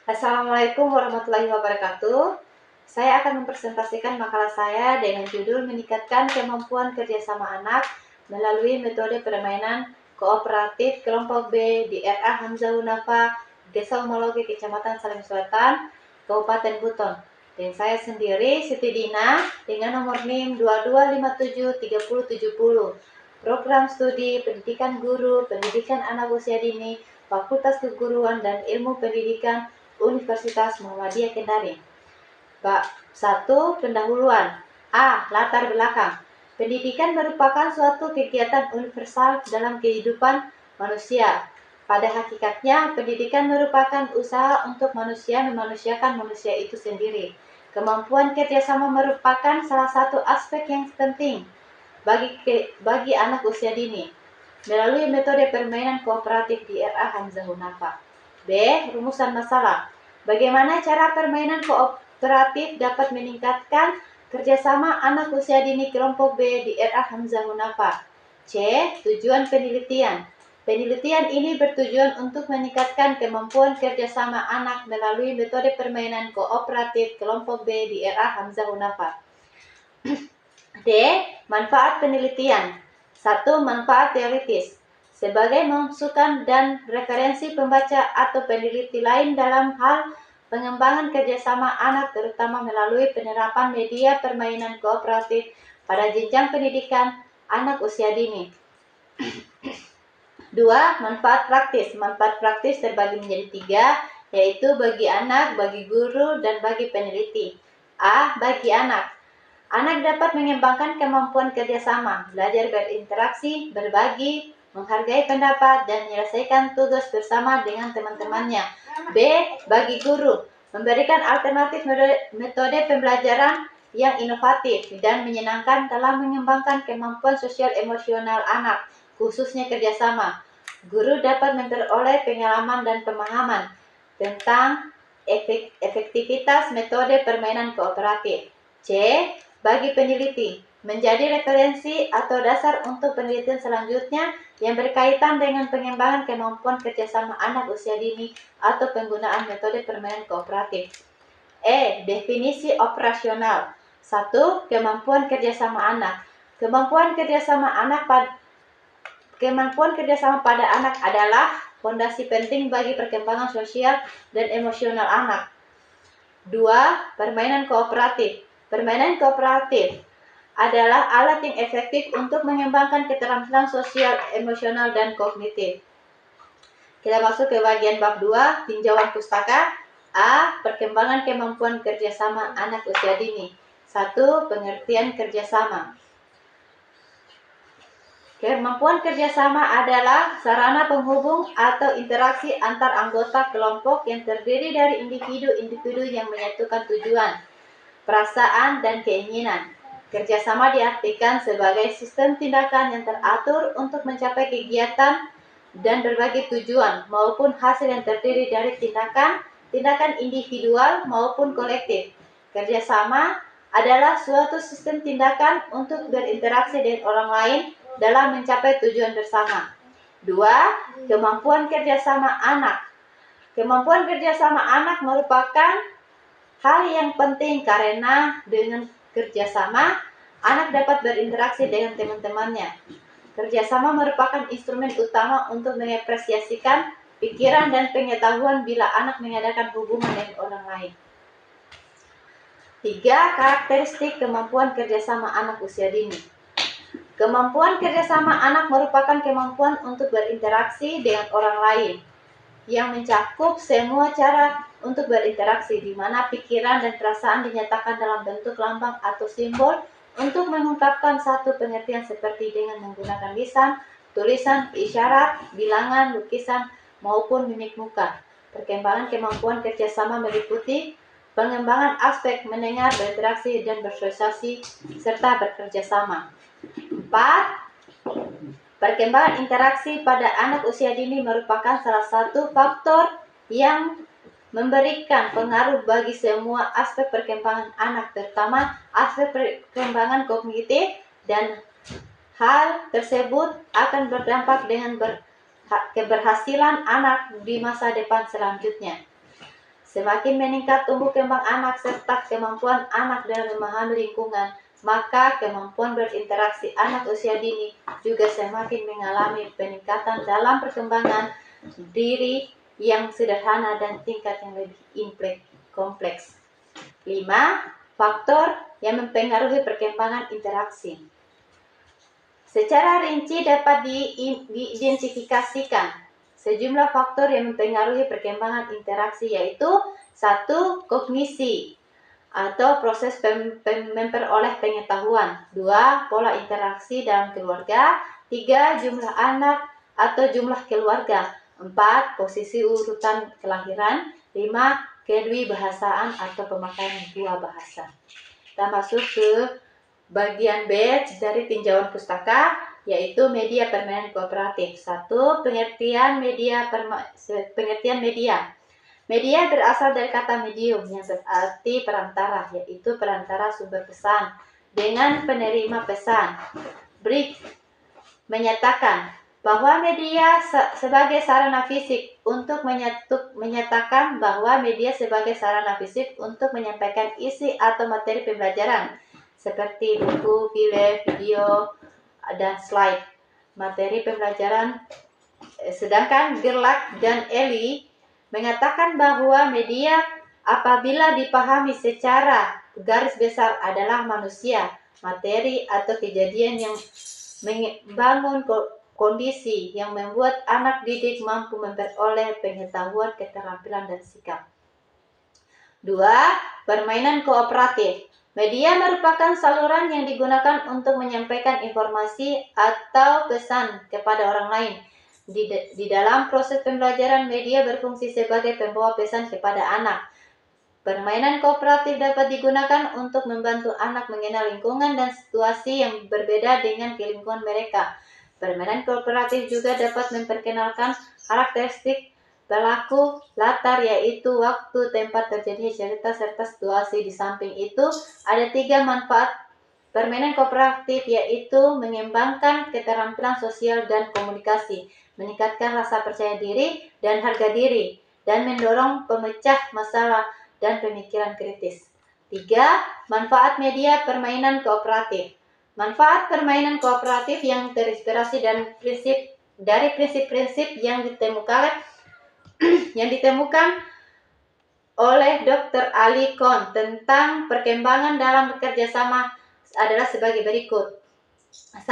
Assalamualaikum warahmatullahi wabarakatuh. Saya akan mempresentasikan makalah saya dengan judul meningkatkan kemampuan kerjasama anak melalui metode permainan kooperatif kelompok B di RA Hamzah Hunafa, Desa Umologi, Kecamatan Salim Selatan, Kabupaten Buton. Dan saya sendiri Siti Dina dengan nomor NIM 22573070. Program studi pendidikan guru, pendidikan anak usia dini, Fakultas Keguruan dan Ilmu Pendidikan Universitas Muhammadiyah Kendari. Bab 1. Pendahuluan. A. Latar belakang. Pendidikan merupakan suatu kegiatan universal dalam kehidupan manusia. Pada hakikatnya, pendidikan merupakan usaha untuk manusia memanusiakan manusia itu sendiri. Kemampuan kerjasama merupakan salah satu aspek yang penting bagi anak usia dini melalui metode permainan kooperatif di RA Hamzah Hunafa. B. Rumusan masalah. Bagaimana cara permainan kooperatif dapat meningkatkan kerjasama anak usia dini kelompok B di RA Hamzah Hunafa? C. Tujuan penelitian. Penelitian ini bertujuan untuk meningkatkan kemampuan kerjasama anak melalui metode permainan kooperatif kelompok B di RA Hamzah Hunafa. D. Manfaat penelitian. 1. Manfaat teoritis. Sebagai masukan dan referensi pembaca atau peneliti lain dalam hal pengembangan kerjasama anak, terutama melalui penerapan media permainan kooperatif pada jenjang pendidikan anak usia dini. 2. Manfaat praktis. Manfaat praktis terbagi menjadi 3, yaitu bagi anak, bagi guru, dan bagi peneliti. A. Bagi anak. Anak dapat mengembangkan kemampuan kerjasama, belajar berinteraksi, berbagi, menghargai pendapat, dan menyelesaikan tugas bersama dengan teman-temannya. B. Bagi guru, memberikan alternatif metode pembelajaran yang inovatif dan menyenangkan dalam mengembangkan kemampuan sosial emosional anak, khususnya kerjasama. Guru dapat memperoleh pengalaman dan pemahaman tentang efektivitas metode permainan kooperatif. C. Bagi peneliti, menjadi referensi atau dasar untuk penelitian selanjutnya yang berkaitan dengan pengembangan kemampuan kerjasama anak usia dini atau penggunaan metode permainan kooperatif. E. Definisi operasional. 1. Kemampuan kerjasama anak. Kemampuan kerjasama pada anak adalah fondasi penting bagi perkembangan sosial dan emosional anak. 2. Permainan kooperatif. Permainan kooperatif adalah alat yang efektif untuk mengembangkan keterampilan sosial, emosional, dan kognitif. Kita masuk ke bagian bab 2, tinjauan pustaka. A. Perkembangan kemampuan kerjasama anak usia dini. 1. Pengertian kerjasama. Kemampuan kerjasama adalah sarana penghubung atau interaksi antar anggota kelompok yang terdiri dari individu-individu yang menyatukan tujuan, perasaan, dan keinginan. Kerjasama diartikan sebagai sistem tindakan yang teratur untuk mencapai kegiatan dan berbagai tujuan maupun hasil yang terdiri dari tindakan individual maupun kolektif. Kerjasama adalah suatu sistem tindakan untuk berinteraksi dengan orang lain dalam mencapai tujuan bersama. 2. Kemampuan kerjasama anak. Kemampuan kerjasama anak merupakan hal yang penting karena dengan kerjasama, anak dapat berinteraksi dengan teman-temannya. Kerjasama merupakan instrumen utama untuk mengapresiasikan pikiran dan pengetahuan bila anak mengadakan hubungan dengan orang lain. 3. Karakteristik kemampuan kerjasama anak usia dini. Kemampuan kerjasama anak merupakan kemampuan untuk berinteraksi dengan orang lain yang mencakup semua cara untuk berinteraksi, di mana pikiran dan perasaan dinyatakan dalam bentuk lambang atau simbol untuk mengungkapkan satu pengertian seperti dengan menggunakan lisan, tulisan, isyarat, bilangan, lukisan, maupun mimik muka. Perkembangan kemampuan kerjasama meliputi pengembangan aspek mendengar, berinteraksi, dan bersosialisasi, serta bekerjasama. 4. Perkembangan interaksi pada anak usia dini merupakan salah satu faktor yang memberikan pengaruh bagi semua aspek perkembangan anak, terutama aspek perkembangan kognitif, dan hal tersebut akan berdampak dengan keberhasilan anak di masa depan selanjutnya. Semakin meningkat tumbuh kembang anak serta kemampuan anak dalam memahami lingkungan, maka kemampuan berinteraksi anak usia dini juga semakin mengalami peningkatan dalam perkembangan diri yang sederhana dan tingkat yang lebih kompleks. 5. Faktor yang mempengaruhi perkembangan interaksi. Secara rinci dapat diidentifikasikan sejumlah faktor yang mempengaruhi perkembangan interaksi, yaitu 1. Kognisi atau proses memperoleh pengetahuan. 2. Pola interaksi dalam keluarga. 3. Jumlah anak atau jumlah keluarga. 4. Posisi urutan kelahiran. 5. Kedwibahasaan atau pemakaian dua bahasa. Kita masuk ke bagian B dari tinjauan pustaka, yaitu media permainan kooperatif. 1. Pengertian media. Media berasal dari kata medium yang berarti perantara, yaitu perantara sumber pesan dengan penerima pesan. Brick menyatakan bahwa media sebagai sarana fisik untuk menyatakan bahwa media sebagai sarana fisik untuk menyampaikan isi atau materi pembelajaran seperti buku, film, video, dan slide materi pembelajaran. Sedangkan Gerlach dan Eli mengatakan bahwa media apabila dipahami secara garis besar adalah manusia, materi atau kejadian yang membangun kondisi yang membuat anak didik mampu memperoleh pengetahuan, keterampilan, dan sikap. 2. Permainan kooperatif. Media merupakan saluran yang digunakan untuk menyampaikan informasi atau pesan kepada orang lain. Di dalam proses pembelajaran, media berfungsi sebagai pembawa pesan kepada anak. Permainan kooperatif dapat digunakan untuk membantu anak mengenal lingkungan dan situasi yang berbeda dengan lingkungan mereka. Permainan kooperatif juga dapat memperkenalkan karakteristik pelaku, latar, yaitu waktu, tempat terjadinya cerita, serta situasi. Di samping itu, ada 3 manfaat permainan kooperatif, yaitu mengembangkan keterampilan sosial dan komunikasi, meningkatkan rasa percaya diri dan harga diri, dan mendorong pemecah masalah dan pemikiran kritis. 3. Manfaat media permainan kooperatif. Manfaat permainan kooperatif yang terinspirasi dari prinsip-prinsip yang ditemukan oleh Dr. Ali Kohn tentang perkembangan dalam bekerja sama adalah sebagai berikut. 1.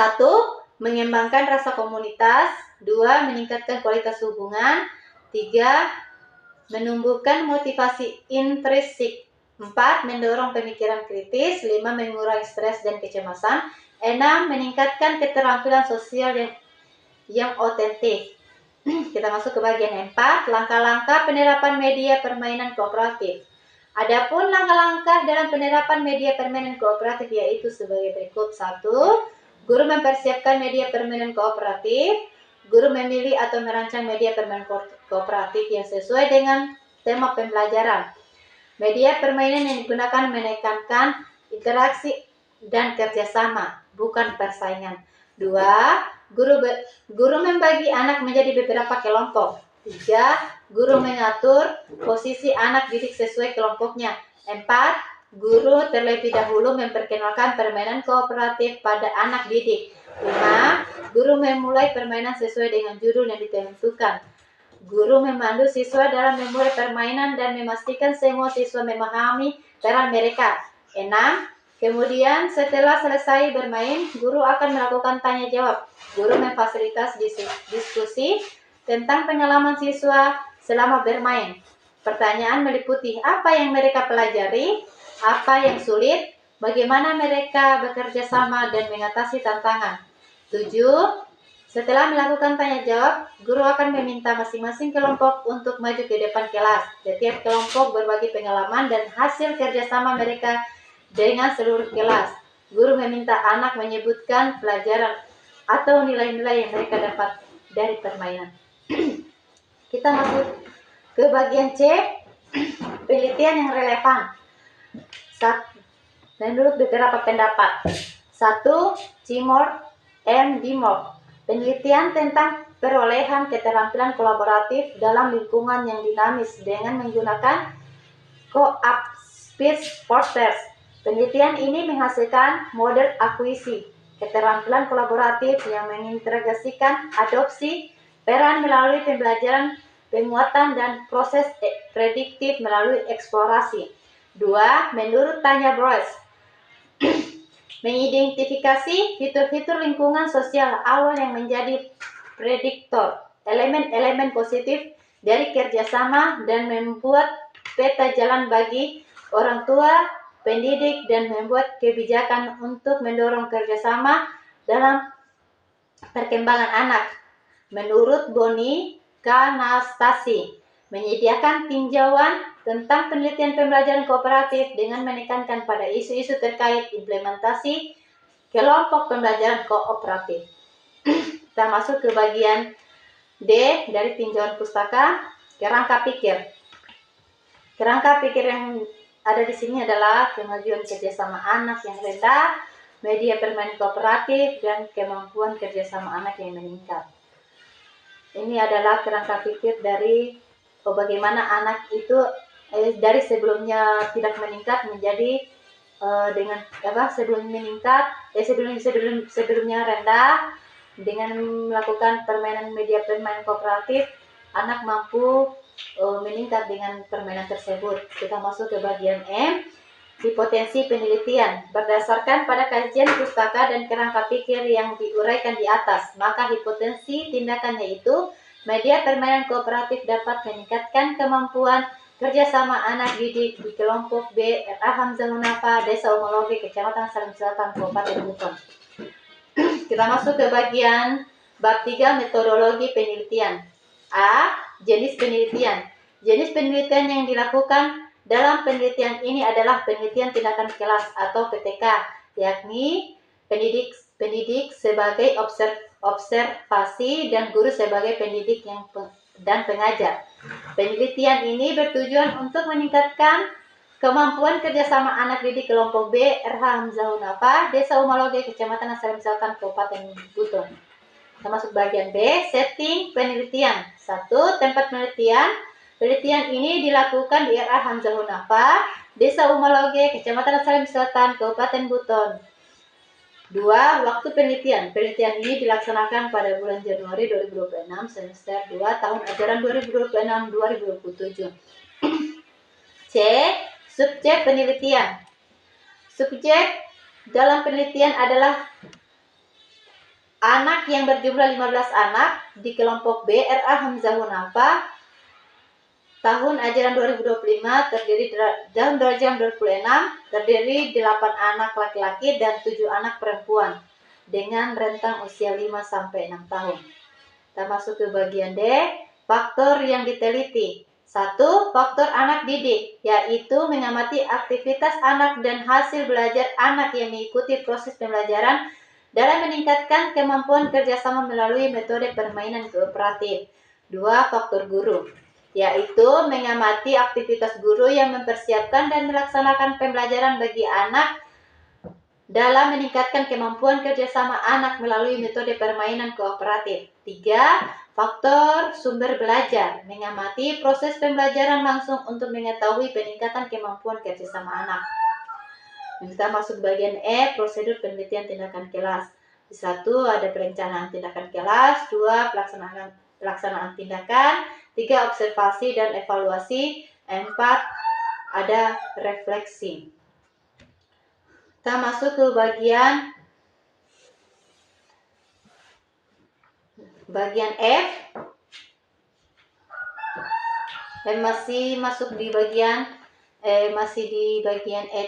Mengembangkan rasa komunitas. 2. Meningkatkan kualitas hubungan. 3. Menumbuhkan motivasi intrinsik. 4. Mendorong pemikiran kritis. 5. Mengurangi stres dan kecemasan. 6. Meningkatkan keterampilan sosial yang otentik. Kita masuk ke bagian 4, langkah-langkah penerapan media permainan kooperatif. Adapun langkah-langkah dalam penerapan media permainan kooperatif yaitu sebagai berikut. 1. Guru mempersiapkan media permainan kooperatif. Guru memilih atau merancang media permainan kooperatif yang sesuai dengan tema pembelajaran. Media permainan yang digunakan menekankan interaksi dan kerjasama, bukan persaingan. 2. Guru membagi anak menjadi beberapa kelompok. 3. Guru mengatur posisi anak didik sesuai kelompoknya. 4. Guru terlebih dahulu memperkenalkan permainan kooperatif pada anak didik. 5. Guru memulai permainan sesuai dengan judul yang ditentukan. Guru memandu siswa dalam memulai permainan dan memastikan semua siswa memahami peran mereka. 6. Kemudian setelah selesai bermain, guru akan melakukan tanya jawab. Guru memfasilitasi diskusi tentang pengalaman siswa selama bermain. Pertanyaan meliputi apa yang mereka pelajari, apa yang sulit, bagaimana mereka bekerja sama dan mengatasi tantangan. 7. Setelah melakukan tanya jawab, guru akan meminta masing-masing kelompok untuk maju ke depan kelas. Setiap kelompok berbagi pengalaman dan hasil kerjasama mereka dengan seluruh kelas. Guru meminta anak menyebutkan pelajaran atau nilai-nilai yang mereka dapat dari permainan. Kita masuk ke bagian C, penelitian yang relevan. Menurut beberapa pendapat. 1. Timor M. Dimov, penelitian tentang perolehan keterampilan kolaboratif dalam lingkungan yang dinamis dengan menggunakan Co-op Speech Process. Penelitian ini menghasilkan model akuisisi, keterampilan kolaboratif yang mengintegrasikan adopsi peran melalui pembelajaran, penguatan, dan proses prediktif melalui eksplorasi. 2. Menurut Tanya Bryce, mengidentifikasi fitur-fitur lingkungan sosial awal yang menjadi prediktor elemen-elemen positif dari kerjasama dan membuat peta jalan bagi orang tua, pendidik, dan membuat kebijakan untuk mendorong kerjasama dalam perkembangan anak. Menurut Boni Kanastasi, menyediakan tinjauan tentang penelitian pembelajaran kooperatif dengan menekankan pada isu-isu terkait implementasi kelompok pembelajaran kooperatif. Kita masuk ke bagian D dari tinjauan pustaka, kerangka pikir. Kerangka pikir yang ada di sini adalah kemajuan kerjasama anak yang rendah, media permainan kooperatif, dan kemampuan kerjasama anak yang meningkat. Ini adalah kerangka pikir dari bagaimana anak itu dari sebelumnya tidak meningkat menjadi dengan sebelum meningkat, sebelumnya rendah, dengan melakukan permainan media permainan kooperatif, anak mampu meningkat dengan permainan tersebut. Kita masuk ke bagian M, hipotensi penelitian. Berdasarkan pada kajian pustaka dan kerangka pikir yang diuraikan di atas, maka hipotensi tindakan yaitu media permainan kooperatif dapat meningkatkan kemampuan kerjasama anak didik di kelompok B, RA Hamzah Hunafa, Desa Umologe, Kecamatan Salim Selatan, Kabupaten Buton. Kita masuk ke bagian bab 3, metodologi penelitian. A. Jenis penelitian. Jenis penelitian yang dilakukan dalam penelitian ini adalah penelitian tindakan kelas atau PTK, yakni pendidik sebagai observasi dan guru sebagai pendidik dan pengajar. Penelitian ini bertujuan untuk meningkatkan kemampuan kerjasama anak didik kelompok B, RH Hamzah Hunafa, Desa Umaloge, Kecamatan Salim Selatan, Kabupaten Buton. Kita masuk bagian B, setting penelitian. 1. Tempat penelitian. Penelitian ini dilakukan di RA Hamzah Hunafa, Desa Umaloge, Kecamatan Salim Selatan, Kabupaten Buton. 2. Waktu penelitian. Penelitian ini dilaksanakan pada bulan Januari 2026, semester 2, tahun ajaran 2026-2027. C. Subjek penelitian. Subjek dalam penelitian adalah anak yang berjumlah 15 anak di kelompok B, RA Hamzah Hunafa, tahun ajaran 2025 terdiri 2026 terdiri 8 anak laki-laki dan 7 anak perempuan dengan rentang usia 5 sampai 6 tahun. Kita masuk ke bagian D, faktor yang diteliti. 1. Faktor anak didik, yaitu mengamati aktivitas anak dan hasil belajar anak yang mengikuti proses pembelajaran dalam meningkatkan kemampuan kerjasama melalui metode permainan kooperatif. 2. Faktor guru, yaitu mengamati aktivitas guru yang mempersiapkan dan melaksanakan pembelajaran bagi anak dalam meningkatkan kemampuan kerjasama anak melalui metode permainan kooperatif. 3. Faktor sumber belajar, mengamati proses pembelajaran langsung untuk mengetahui peningkatan kemampuan kerjasama anak. Kita masuk bagian E, prosedur penelitian tindakan kelas. Di 1 ada perencanaan tindakan kelas, 2 pelaksanaan tindakan, 3 observasi dan evaluasi, 4 ada refleksi. Kita masuk ke bagian F. Dan masih masuk di bagian E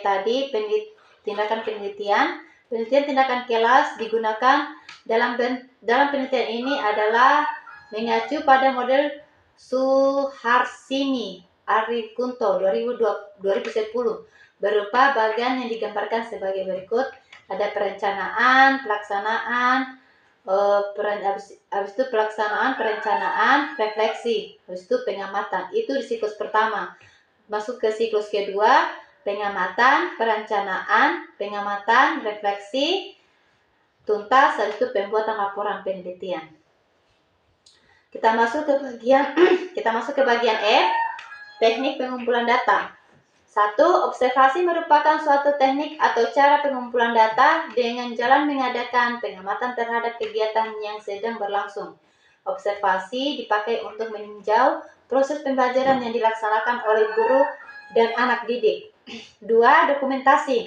tadi, tindakan penelitian. Penelitian tindakan kelas digunakan dalam penelitian ini adalah mengacu pada model Suharsini Arikunto 2010 berupa bagian yang digambarkan sebagai berikut. Ada perencanaan, pelaksanaan, habis itu perencanaan, refleksi, habis itu pengamatan. Itu di siklus pertama. Masuk ke siklus kedua, pengamatan, perencanaan, pengamatan, refleksi, tuntas, habis itu pembuatan laporan penelitian. Kita masuk ke bagian F, teknik pengumpulan data. 1. Observasi merupakan suatu teknik atau cara pengumpulan data dengan jalan mengadakan pengamatan terhadap kegiatan yang sedang berlangsung. Observasi dipakai untuk meninjau proses pembelajaran yang dilaksanakan oleh guru dan anak didik. 2. Dokumentasi.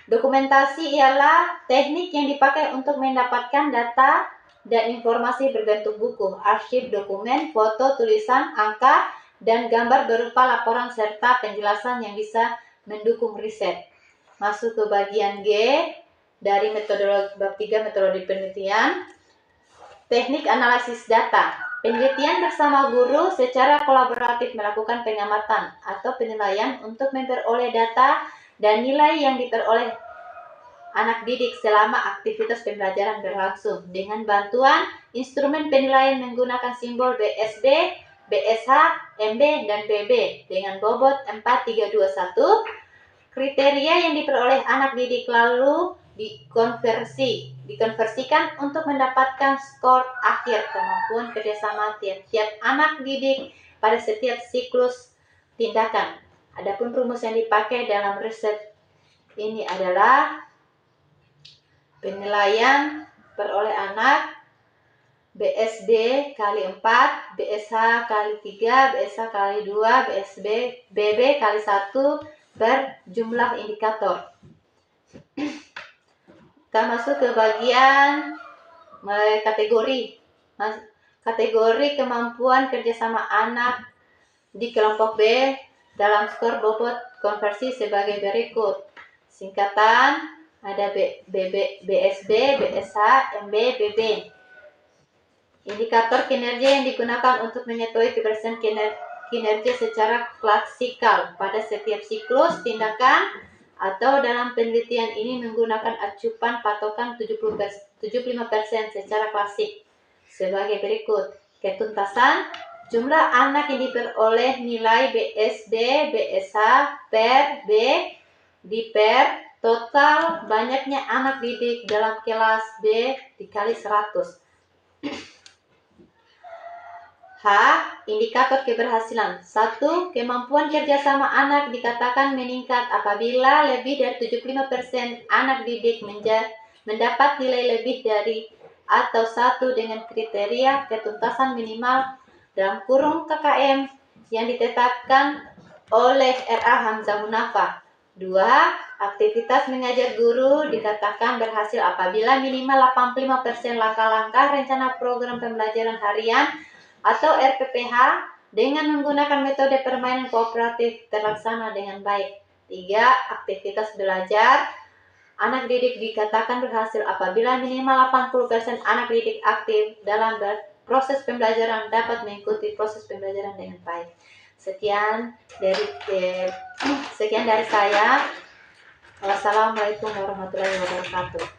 Dokumentasi ialah teknik yang dipakai untuk mendapatkan data dan informasi berbentuk buku, arsip, dokumen, foto, tulisan, angka, dan gambar berupa laporan serta penjelasan yang bisa mendukung riset. Masuk ke bagian G dari metodologi bab 3 metodologi penelitian. Teknik analisis data. Penelitian bersama guru secara kolaboratif melakukan pengamatan atau penilaian untuk memperoleh data dan nilai yang diperoleh anak didik selama aktivitas pembelajaran berlangsung dengan bantuan instrumen penilaian menggunakan simbol BSB, BSH, MB, dan BB dengan bobot 4321. Kriteria yang diperoleh anak didik lalu dikonversikan untuk mendapatkan skor akhir kemampuan kerjasama tiap-tiap anak didik pada setiap siklus tindakan. Adapun rumus yang dipakai dalam riset ini adalah penilaian peroleh anak BSD kali 4, BSH kali 3, BSH kali 2, BSB, BB kali 1 berjumlah indikator. Kita masuk ke bagian kategori. Kategori kemampuan kerjasama anak di kelompok B dalam skor bobot konversi sebagai berikut. Singkatan ada BSB, BSH, MB, BB. Indikator kinerja yang digunakan untuk mengetahui keberhasilan kinerja secara klasikal pada setiap siklus tindakan atau dalam penelitian ini menggunakan acuan patokan 75% secara klasik sebagai berikut. Ketuntasan, jumlah anak yang diperoleh nilai BSD, BSH per B di per total banyaknya anak didik dalam kelas B dikali 100. H. Indikator keberhasilan. 1. Kemampuan kerjasama anak dikatakan meningkat apabila lebih dari 75% anak didik mendapat nilai lebih dari atau 1 dengan kriteria ketuntasan minimal dalam kurung KKM yang ditetapkan oleh R.A. Hamzah Munafa. 2. Aktivitas mengajar guru dikatakan berhasil apabila minimal 85% langkah-langkah rencana program pembelajaran harian atau RPPH dengan menggunakan metode permainan kooperatif terlaksana dengan baik. 3. Aktivitas belajar anak didik dikatakan berhasil apabila minimal 80% anak didik aktif dalam proses pembelajaran dapat mengikuti proses pembelajaran dengan baik. Sekian dari saya. Wassalamualaikum warahmatullahi wabarakatuh.